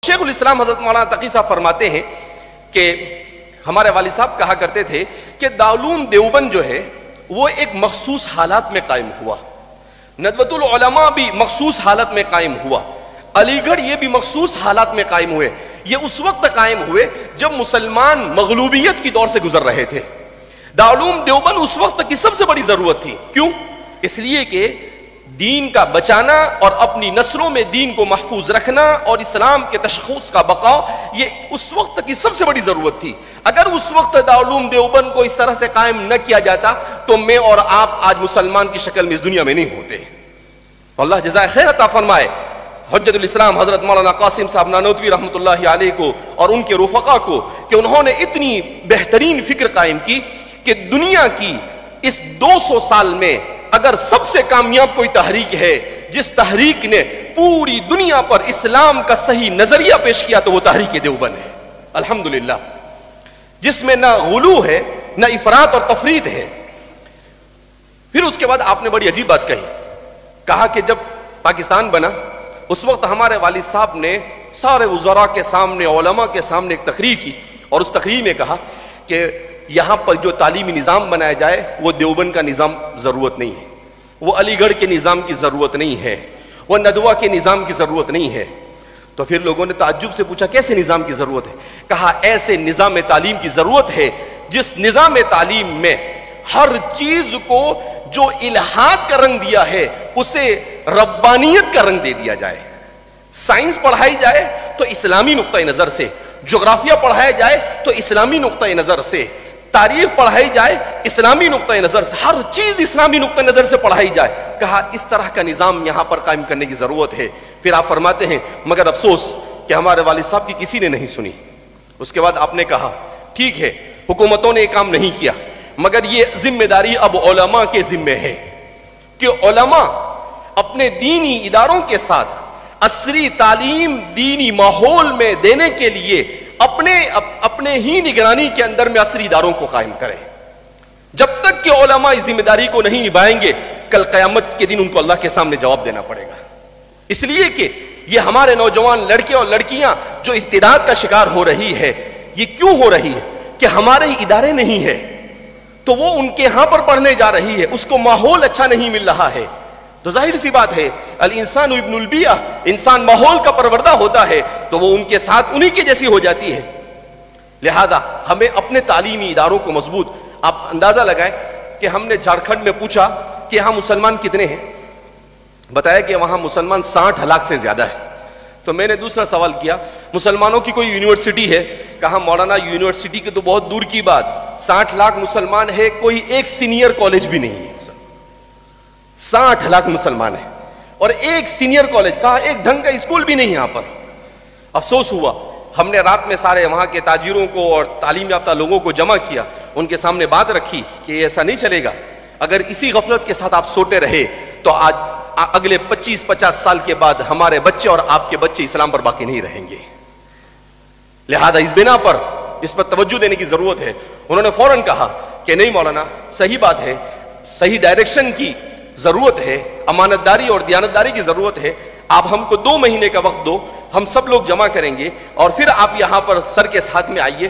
شیخ الاسلام حضرت مولانا تقی صاحب فرماتے ہیں کہ ہمارے والد صاحب کہا کرتے تھے کہ دارالعلوم دیوبند جو ہے وہ ایک مخصوص حالات میں قائم ہوا، ندوۃ العلماء بھی مخصوص حالت میں قائم ہوا، علی گڑھ یہ بھی مخصوص حالات میں قائم ہوئے۔ یہ اس وقت قائم ہوئے جب مسلمان مغلوبیت کی دور سے گزر رہے تھے۔ دارالعلوم دیوبند اس وقت کی سب سے بڑی ضرورت تھی، کیوں؟ اس لیے کہ دین کا بچانا اور اپنی نسلوں میں دین کو محفوظ رکھنا اور اسلام کے تشخص کا بقا یہ اس وقت کی سب سے بڑی ضرورت تھی۔ اگر اس وقت دارالعلوم دیوبند کو اس طرح سے قائم نہ کیا جاتا تو میں اور آپ آج مسلمان کی شکل میں اس دنیا میں نہیں ہوتے۔ اللہ جزائے خیر عطا فرمائے حجت الاسلام حضرت مولانا قاسم صاحب نانوتوی رحمۃ اللہ علیہ کو اور ان کے رفقا کو کہ انہوں نے اتنی بہترین فکر قائم کی کہ دنیا کی اس 200 سال میں اگر سب سے کامیاب کوئی تحریک ہے جس تحریک نے پوری دنیا پر اسلام کا صحیح نظریہ پیش کیا تو وہ تحریک دیوبند ہے، الحمدللہ، جس میں نہ غلو ہے نہ افراط اور تفریط ہے۔ پھر اس کے بعد آپ نے بڑی عجیب بات کہا کہ جب پاکستان بنا اس وقت ہمارے والد صاحب نے سارے وزراء کے سامنے، علماء کے سامنے ایک تقریر کی اور اس تقریر میں کہا کہ یہاں پر جو تعلیمی نظام بنایا جائے وہ دیوبند کا نظام ضرورت نہیں ہے، وہ علی گڑھ کے نظام کی ضرورت نہیں ہے، وہ ندوہ کے نظام کی ضرورت نہیں ہے۔ تو پھر لوگوں نے تعجب سے پوچھا کیسے نظام کی ضرورت ہے؟ کہا ایسے نظام تعلیم کی ضرورت ہے جس نظام تعلیم میں ہر چیز کو جو الہاد کا رنگ دیا ہے اسے ربانیت کا رنگ دے دیا جائے۔ سائنس پڑھائی جائے تو اسلامی نقطۂ نظر سے، جغرافیہ پڑھایا جائے تو اسلامی نقطۂ نظر سے، تاریخ پڑھائی جائے اسلامی نقطۂ نظر سے، ہر چیز اسلامی نقطۂ نظر سے پڑھائی جائے۔ کہا اس طرح کا نظام یہاں پر قائم کرنے کی ضرورت ہے۔ پھر آپ فرماتے ہیں مگر افسوس کہ ہمارے والد صاحب کی کسی نے نہیں سنی۔ اس کے بعد آپ نے کہا ٹھیک ہے حکومتوں نے یہ کام نہیں کیا مگر یہ ذمہ داری اب علماء کے ذمہ ہے کہ علماء اپنے دینی اداروں کے ساتھ عصری تعلیم دینی ماحول میں دینے کے لیے اپنے ہی نگرانی کے اندر میں عصری اداروں کو قائم کریں۔ جب تک کہ علماء اس ذمہ داری کو نہیں نبھائیں گے کل قیامت کے دن ان کو اللہ کے سامنے جواب دینا پڑے گا۔ اس لیے کہ یہ ہمارے نوجوان لڑکے اور لڑکیاں جو ارتداد کا شکار ہو رہی ہے یہ کیوں ہو رہی ہے کہ ہمارے ادارے نہیں ہے تو وہ ان کے ہاں پر پڑھنے جا رہی ہے، اس کو ماحول اچھا نہیں مل رہا ہے۔ تو ظاہر سی بات ہے الانسان ابن البیئہ، انسان ماحول کا پروردہ ہوتا ہے تو وہ ان کے ساتھ انہی کی جیسی ہو جاتی ہے۔ لہذا ہمیں اپنے تعلیمی اداروں کو مضبوط، آپ اندازہ لگائیں کہ ہم نے جھارکھنڈ میں پوچھا کہ یہاں مسلمان کتنے ہیں، بتایا کہ وہاں مسلمان 60 لاکھ سے زیادہ ہے۔ تو میں نے دوسرا سوال کیا مسلمانوں کی کوئی یونیورسٹی ہے؟ کہا مولانا یونیورسٹی کی تو بہت دور کی بات، 60 لاکھ مسلمان ہے کوئی ایک سینئر کالج بھی نہیں ہے، 60 لاکھ مسلمان ہیں اور ایک سینئر کالج، کہا ایک ڈھنگ کا اسکول بھی نہیں یہاں پر۔ افسوس ہوا ہم نے رات میں سارے وہاں کے تاجروں کو اور تعلیم یافتہ لوگوں کو جمع کیا، ان کے سامنے بات رکھی کہ ایسا نہیں چلے گا، اگر اسی غفلت کے ساتھ آپ سوتے رہے تو آج اگلے 25-50 سال کے بعد ہمارے بچے اور آپ کے بچے اسلام پر باقی نہیں رہیں گے۔ لہذا اس بنا پر اس پر توجہ دینے کی ضرورت ہے۔ انہوں نے فوراً کہا کہ نہیں مولانا صحیح بات ہے، صحیح ڈائریکشن کی ضرورت ہے، امانت داری اور دیانتداری کی ضرورت ہے، آپ ہم کو 2 مہینے کا وقت دو، ہم سب لوگ جمع کریں گے اور پھر آپ یہاں پر سر کے ساتھ میں آئیے۔